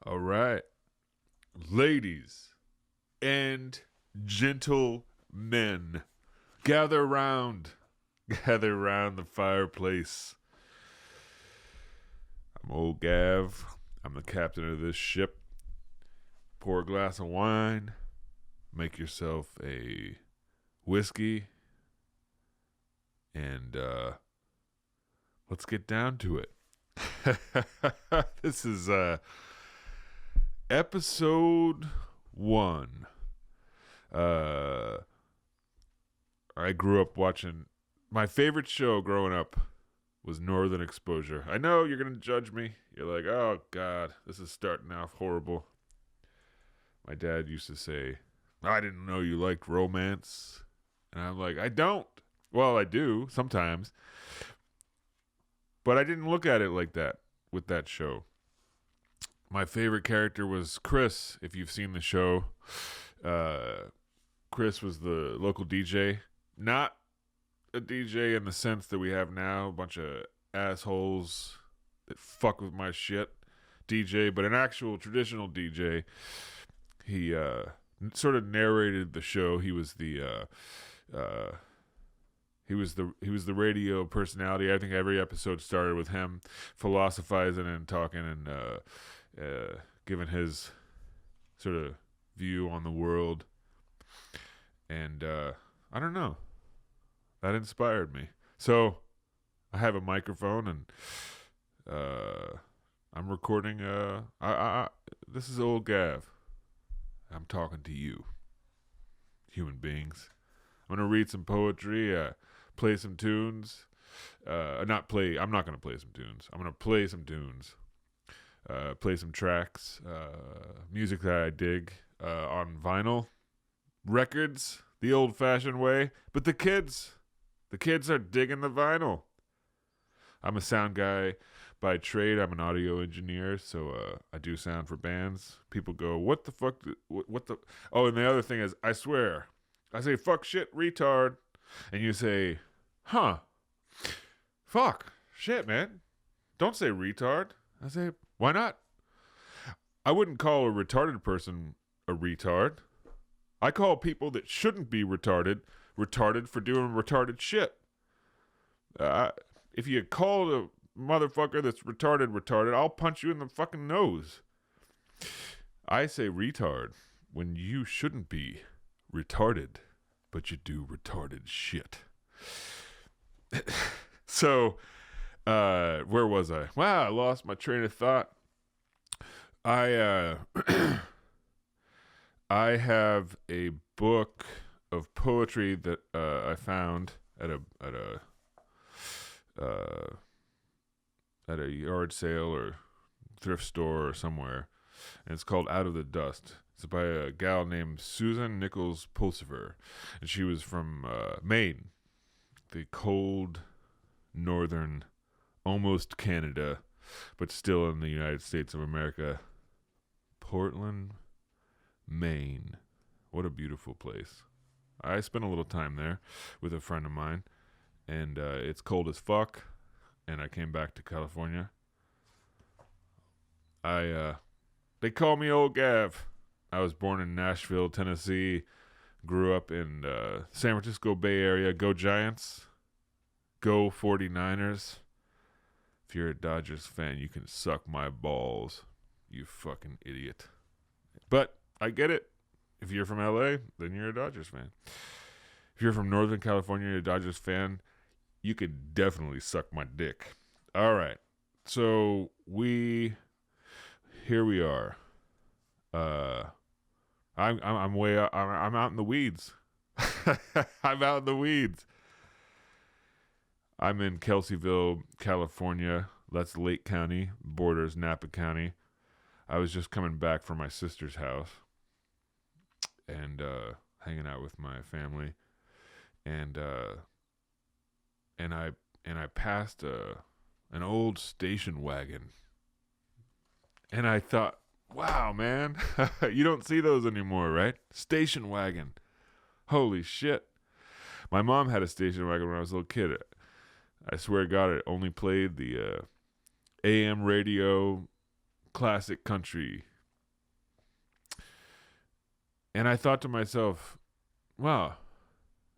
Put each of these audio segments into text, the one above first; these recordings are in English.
All right. Ladies and gentlemen, gather round. Gather round the fireplace. I'm old Gav. I'm the captain of this ship. Pour a glass of wine. Make yourself a whiskey. And let's get down to it. This is episode 1. I grew up watching. My favorite show growing up was Northern Exposure. I know you're going to judge me. You're like, oh, God, this is starting off horrible. My dad used to say, I didn't know you liked romance. And I'm like, I don't. Well, I do sometimes. But I didn't look at it like that with that show. My favorite character was Chris, if you've seen the show. Chris was the local DJ. Not a DJ in the sense that we have now, a bunch of assholes that fuck with my shit DJ, but an actual traditional DJ. He sort of narrated the show. He was the he was the radio personality. I think every episode started with him philosophizing and talking and giving his sort of view on the world. And I don't know. That inspired me. So I have a microphone and I'm recording. This is old Gav. I'm talking to you, human beings. I'm going to read some poetry, play some tunes. I'm not going to play some tunes. I'm going to play some tunes. Play some tracks, music that I dig on vinyl, records, the old-fashioned way. But the kids are digging the vinyl. I'm a sound guy by trade. I'm an audio engineer, so I do sound for bands. People go, what the fuck? What the? Oh, and the other thing is, I swear, I say fuck, shit, retard, and you say, huh? Fuck, shit, man. Don't say retard. I say, why not? I wouldn't call a retarded person a retard. I call people that shouldn't be retarded for doing retarded shit. If you call a motherfucker that's retarded, I'll punch you in the fucking nose. I say retard when you shouldn't be retarded, but you do retarded shit. So, where was I? Wow, I lost my train of thought. I I have a book of poetry that I found at a yard sale or thrift store or somewhere, and it's called Out of the Dust. It's by a gal named Susan Nichols Pulsifer, and she was from Maine, the cold northern, almost Canada, but still in the United States of America. Portland, Maine. What a beautiful place. I spent a little time there with a friend of mine, and it's cold as fuck, and I came back to California. They call me Old Gav. I was born in Nashville, Tennessee, grew up in San Francisco Bay Area. Go Giants. Go 49ers. If you're a Dodgers fan, you can suck my balls, you fucking idiot. But I get it. If you're from LA, then you're a Dodgers fan. If you're from Northern California, you're a Dodgers fan, you could definitely suck my dick. All right. So here we are. I'm way out, I'm out in the weeds. I'm out in the weeds. I'm in Kelseyville, California. That's Lake County, borders Napa County. I was just coming back from my sister's house and hanging out with my family, and I passed an old station wagon, and I thought, wow, man, you don't see those anymore, right? Station wagon, holy shit! My mom had a station wagon when I was a little kid. I swear to God, it only played the AM radio classic country And I thought to myself, wow,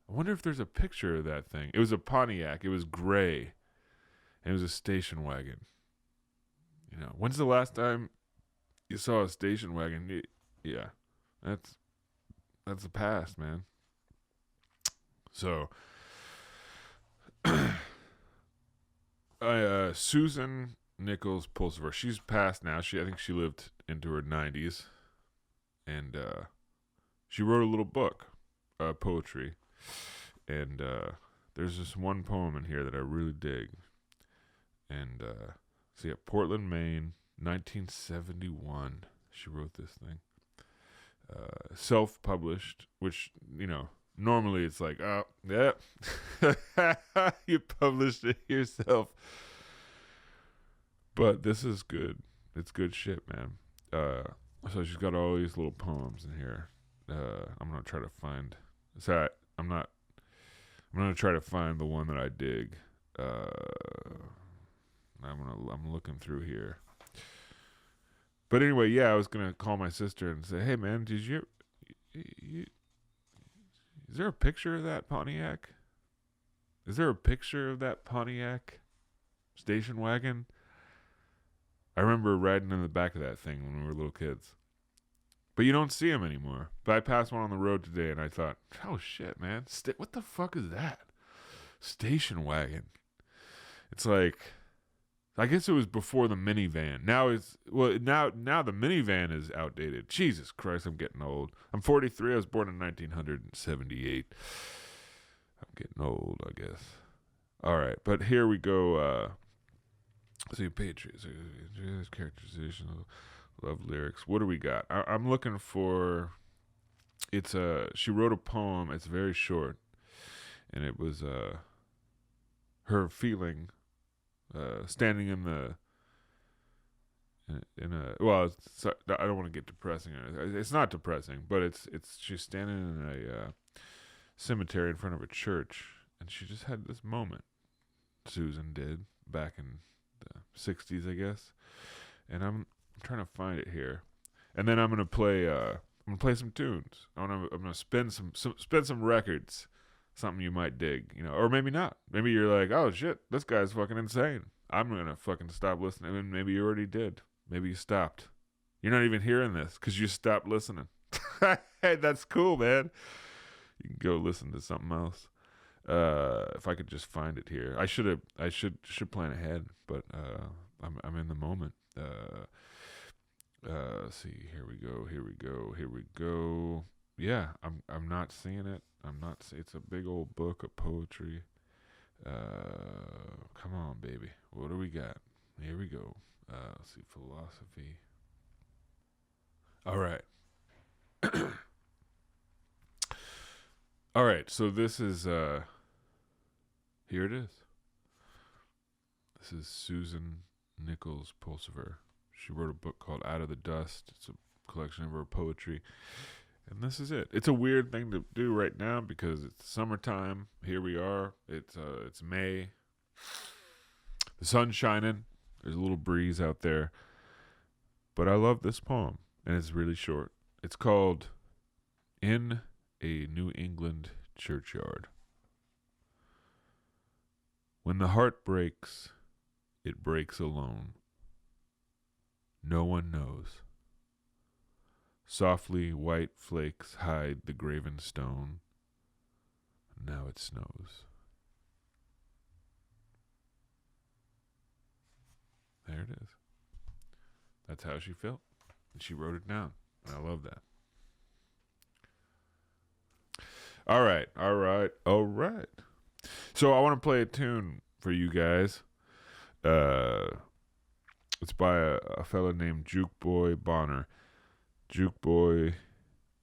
I wonder if there's a picture of that thing. It was a Pontiac. It was gray. And it was a station wagon. You know, when's the last time you saw a station wagon? Yeah, that's the past, man. So, Susan Nichols Pulsifer. She's passed now. I think she lived into her 90s, and she wrote a little book, poetry, and there's this one poem in here that I really dig. And see, at Portland, Maine, 1971, she wrote this thing. Self-published, which, you know, normally it's like, oh, yeah, you published it yourself. But this is good. It's good shit, man. So she's got all these little poems in here. I'm gonna try to find. I'm gonna try to find the one that I dig. I'm looking through here. But anyway, yeah, I was gonna call my sister and say, "Hey, man, is there a picture of that Pontiac? Is there a picture of that Pontiac station wagon?" I remember riding in the back of that thing when we were little kids. But you don't see them anymore. But I passed one on the road today, and I thought, "Oh shit, man! What the fuck is that? Station wagon?" It's like, I guess it was before the minivan. Now the minivan is outdated. Jesus Christ, I'm getting old. I'm 43. I was born in 1978. I'm getting old, I guess. All right, but here we go. See, Patriots, characterization, love lyrics. What do we got? I'm looking for. She wrote a poem. It's very short, and it was her feeling. Standing in a I don't want to get depressing. It's not depressing, but it's she's standing in a cemetery in front of a church, and she just had this moment. Susan did back in the 60s, I guess, and I'm trying to find it here, and then I'm gonna play some tunes. I'm gonna spin some records. Something you might dig, you know, or maybe not. Maybe you're like, oh shit, this guy's fucking insane. I'm gonna fucking stop listening. And maybe you already did. Maybe you stopped. You're not even hearing this because you stopped listening. Hey, that's cool, man. You can go listen to something else. If I could just find it here, I should plan ahead, but I'm in the moment. See, here we go. Yeah, I'm not seeing it. It's a big old book of poetry. Come on, baby. What do we got? Here we go. Let's see, philosophy. All right. All right. So this is here it is. This is Susan Nichols Pulsifer. She wrote a book called Out of the Dust. It's a collection of her poetry. And this is it. It's a weird thing to do right now because it's summertime. Here we are. It's May. The sun's shining. There's a little breeze out there. But I love this poem, and it's really short. It's called In a New England Churchyard. When the heart breaks, it breaks alone. No one knows. Softly white flakes hide the graven stone. Now it snows. There it is. That's how she felt. And she wrote it down. And I love that. All right. So I want to play a tune for you guys. It's by a fella named Juke Boy Bonner. Juke Boy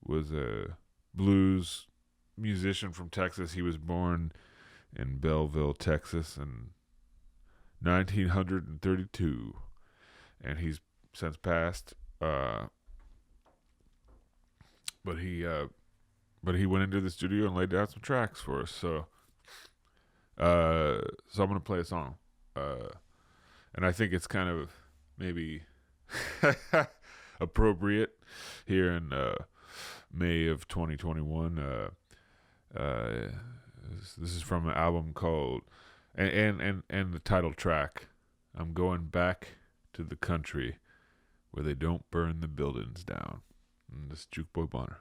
was a blues musician from Texas. He was born in Belleville, Texas in 1932, and he's since passed. But he went into the studio and laid down some tracks for us. So I'm gonna play a song, and I think it's kind of maybe appropriate here in May of 2021. This is from an album called and the title track. I'm going back to the country where they don't burn the buildings down. And this is Juke Boy Bonner.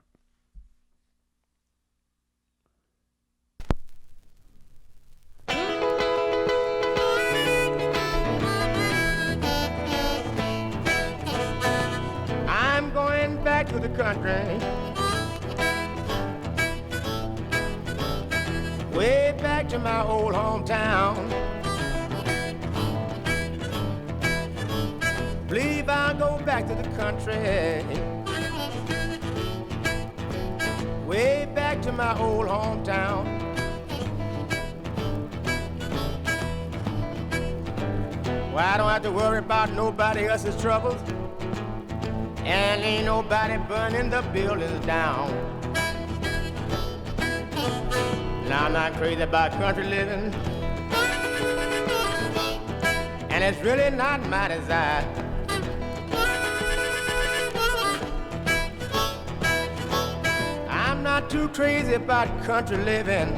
I'm going back to the country, way back to my old hometown. Believe I'll go back to the country, way back to my old hometown. Well, I don't have to worry about nobody else's troubles, and ain't nobody burning the buildings down. Now I'm not crazy about country living, and it's really not my desire. I'm not too crazy about country living,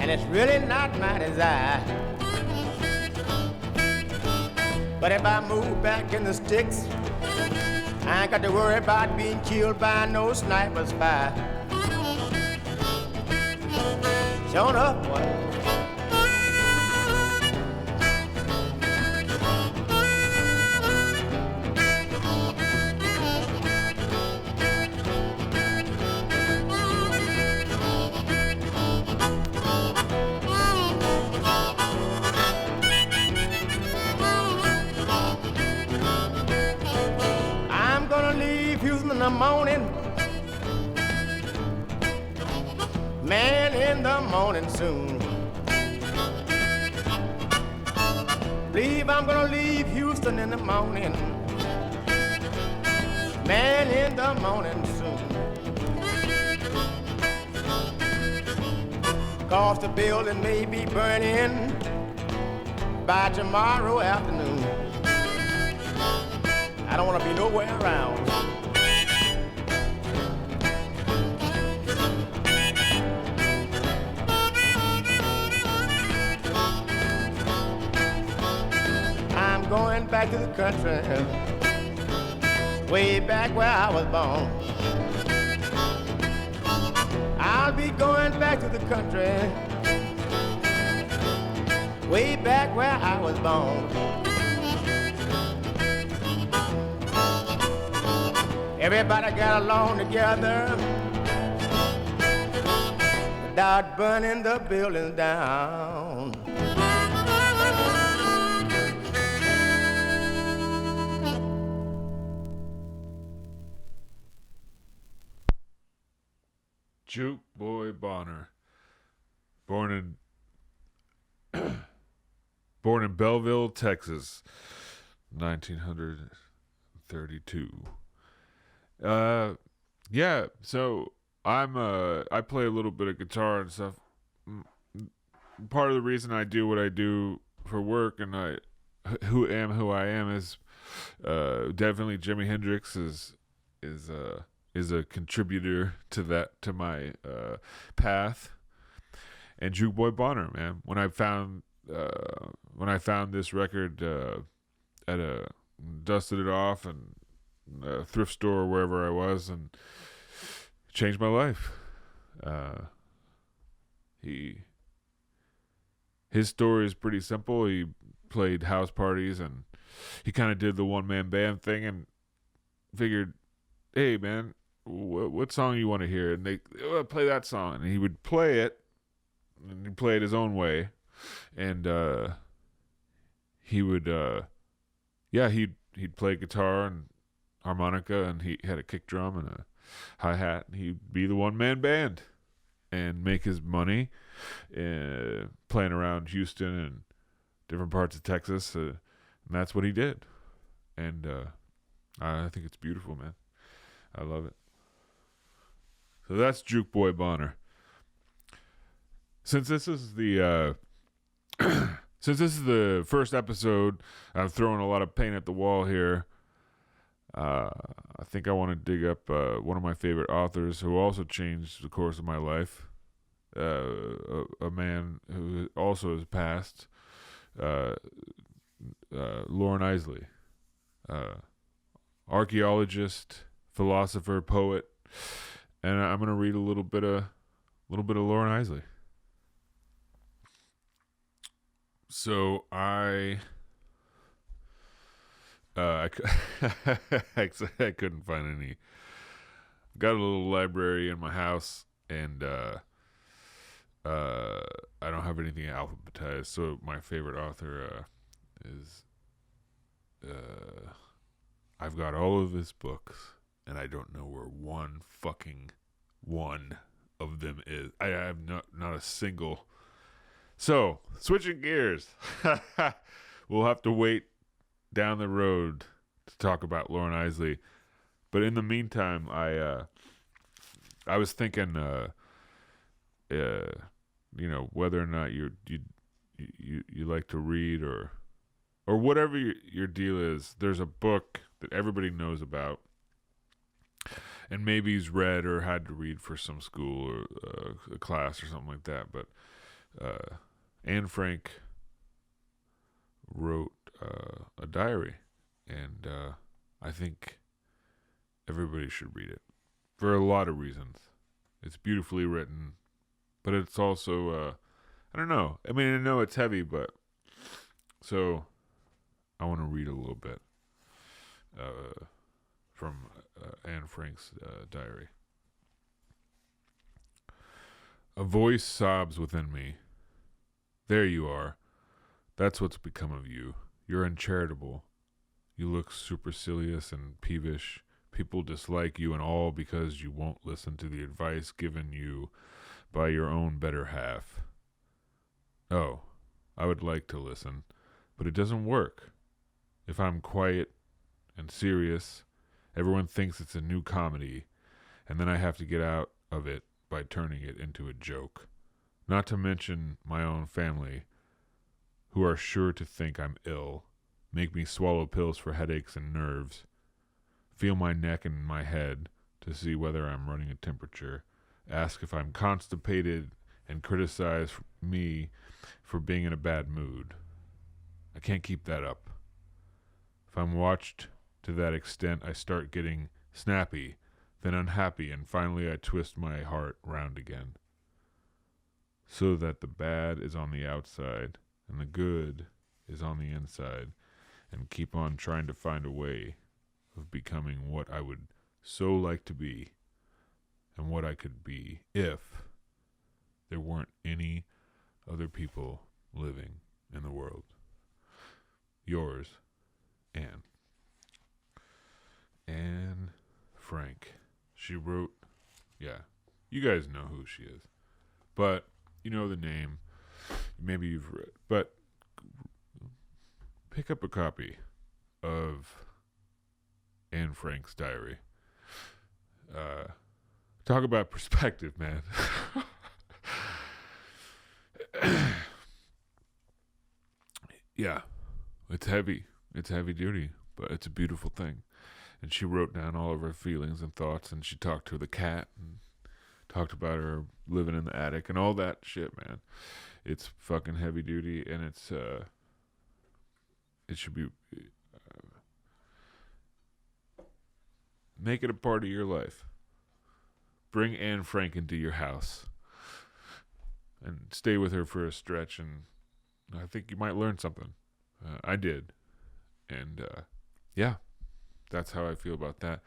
and it's really not my desire. But if I move back in the sticks, I ain't got to worry about being killed by no sniper's fire. Sure enough, boy. In the morning, man, in the morning soon. Believe I'm gonna leave Houston in the morning, man, in the morning soon. 'Cause the building may be burning by tomorrow afternoon. I don't wanna be nowhere around. Going back to the country, way back where I was born. I'll be going back to the country, way back where I was born. Everybody got along together without burning the buildings down. Juke Boy Bonner, born in Belleville, Texas, 1932. Yeah. So I play a little bit of guitar and stuff. Part of the reason I do what I do for work and who I am is definitely Jimi Hendrix is a contributor to my path, and Juke Boy Bonner, man. When I found this record dusted it off and a thrift store or wherever I was, and changed my life. His story is pretty simple. He played house parties and he kind of did the one-man band thing and figured, hey man, what song you want to hear? And they play that song, and he would play it, and he'd play it his own way, and he would he'd play guitar and harmonica, and he had a kick drum and a hi-hat, and he'd be the one-man band and make his money playing around Houston and different parts of Texas, and that's what he did. And I think it's beautiful, man. I love it. So that's Juke Boy Bonner. Since this is the first episode, I'm throwing a lot of paint at the wall here. I think I want to dig up one of my favorite authors who also changed the course of my life. A man who also has passed, Loren Eiseley, archaeologist, philosopher, poet, and I'm gonna read a little bit of Loren Eiseley. So I couldn't find any. Got a little library in my house, and I don't have anything alphabetized. So my favorite author is I've got all of his books, and I don't know where one of them is. I have not a single. So switching gears, we'll have to wait down the road to talk about Loren Eiseley. But in the meantime, I was thinking, whether or not you like to read or whatever your deal is. There's a book that everybody knows about, and maybe he's read or had to read for some school or a class or something like that. But Anne Frank wrote a diary, and I think everybody should read it for a lot of reasons. It's beautifully written, but it's also I don't know. I mean, I know it's heavy, but so I want to read a little bit from Anne Frank's diary. A voice sobs within me. There you are. That's what's become of you. You're uncharitable. You look supercilious and peevish. People dislike you and all because you won't listen to the advice given you by your own better half. Oh, I would like to listen, but it doesn't work. If I'm quiet and serious, everyone thinks it's a new comedy, and then I have to get out of it by turning it into a joke. Not to mention my own family, who are sure to think I'm ill, make me swallow pills for headaches and nerves, feel my neck and my head to see whether I'm running a temperature, ask if I'm constipated, and criticize me for being in a bad mood. I can't keep that up. If I'm watched to that extent, I start getting snappy, then unhappy, and finally I twist my heart round again, so that the bad is on the outside and the good is on the inside, and keep on trying to find a way of becoming what I would so like to be, and what I could be if there weren't any other people living in the world. Yours, Anne. Anne Frank. She wrote, yeah, you guys know who she is, but you know the name. Maybe you've read, but pick up a copy of Anne Frank's diary. Talk about perspective, man. Yeah, it's heavy. It's heavy duty, but it's a beautiful thing. And she wrote down all of her feelings and thoughts, and she talked to the cat and talked about her living in the attic and all that shit, man. It's fucking heavy duty, and it's it should be make it a part of your life. Bring Anne Frank into your house and stay with her for a stretch, and I think you might learn something. I did, and yeah, that's how I feel about that.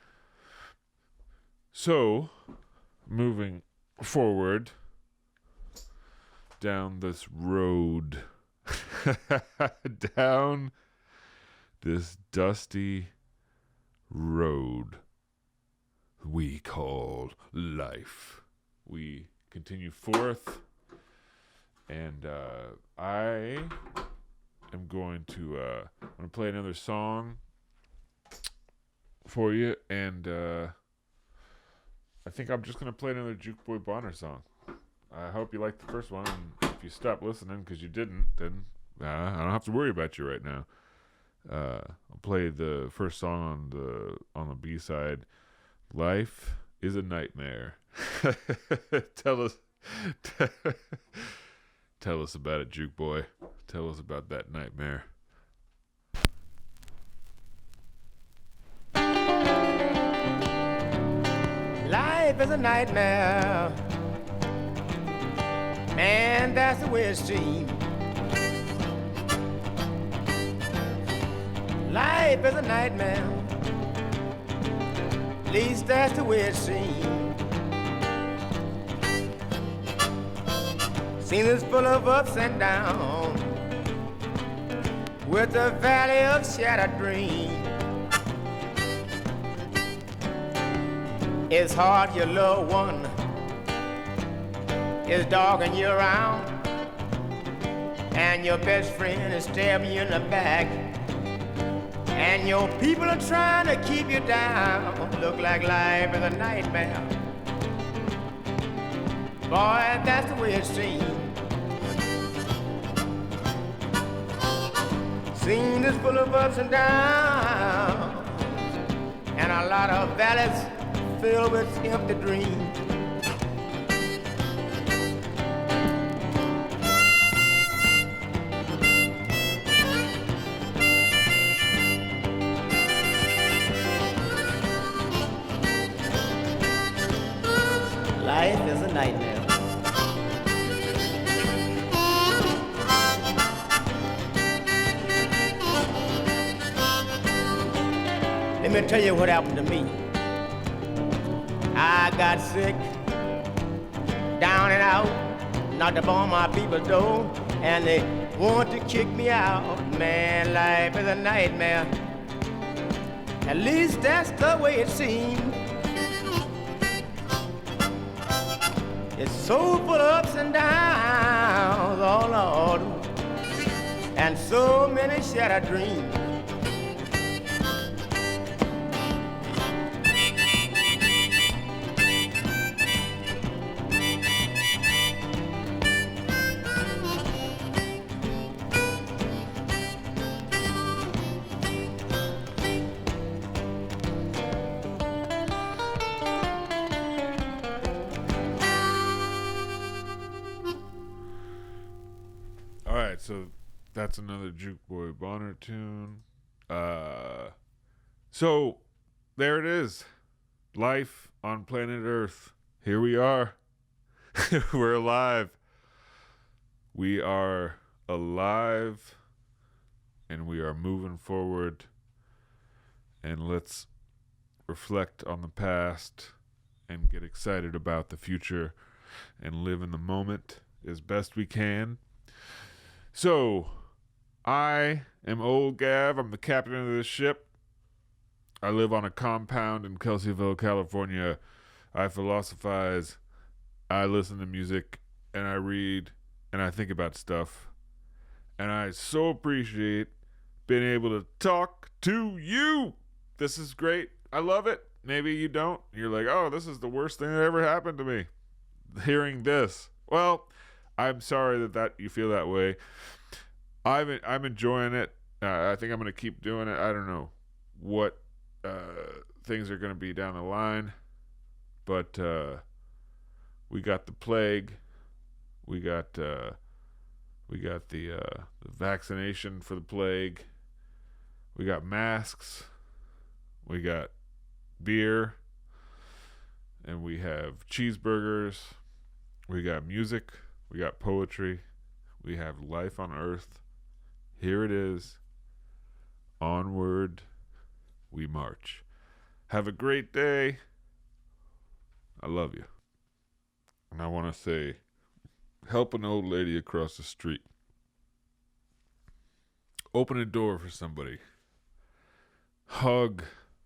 So, moving forward down this road, down this dusty road we call life, we continue forth, and I am going to I'm going to play another song for you, and I think I'm just going to play another Juke Boy Bonner song. I hope you liked the first one, and if you stopped listening because you didn't, then I don't have to worry about you right now. I'll play the first song on the B side. Life is a nightmare. Tell us, tell us about it, Juke Boy. Tell us about that nightmare. Life is a nightmare, man, that's the way it seems. Life is a nightmare, at least that's the way it seems. Scene is full of ups and downs, with a valley of shattered dreams. It's hard your loved one is dogging you around, and your best friend is stabbing you in the back, and your people are trying to keep you down. Look like life is a nightmare. Boy, that's the way it seems. Scene is full of ups and downs, and a lot of valleys filled with empty dreams. Life is a nightmare. Let me tell you what happened to me. I got sick, down and out, knocked upon my people's door, and they want to kick me out. Man, life is a nightmare. At least that's the way it seems. It's so full of ups and downs, oh Lord, and so many shattered dreams. Alright, so that's another Juke Boy Bonner tune. So there it is. Life on planet Earth. Here we are. We're alive. We are alive, and we are moving forward. And let's reflect on the past and get excited about the future and live in the moment as best we can. So, I am Old Gav. I'm the captain of this ship. I live on a compound in Kelseyville, California. I philosophize. I listen to music, and I read, and I think about stuff. And I so appreciate being able to talk to you. This is great. I love it. Maybe you don't. You're like, oh, this is the worst thing that ever happened to me. Hearing this. Well, I'm sorry that you feel that way. I'm enjoying it. I think I'm going to keep doing it. I don't know what things are going to be down the line, but we got the plague. We got the vaccination for the plague. We got masks. We got beer, and we have cheeseburgers. We got music. We got poetry. We have life on Earth. Here it is. Onward we march. Have a great day. I love you. And I want to say, help an old lady across the street. Open a door for somebody. Hug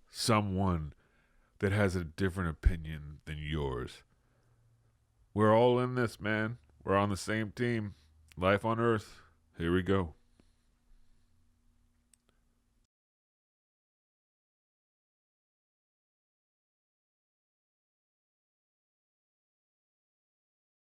someone that has a different opinion than yours. We're all in this, man. We're on the same team. Life on Earth. Here we go.